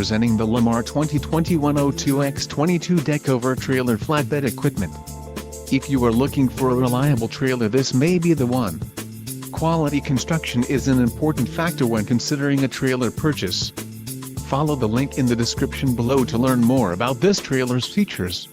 presenting the Lamar 102X22 Deckover trailer flatbed equipment. If you are looking for a reliable trailer, this may be the one. Quality construction is an important factor when considering a trailer purchase. Follow the link in the description below to learn more about this trailer's features.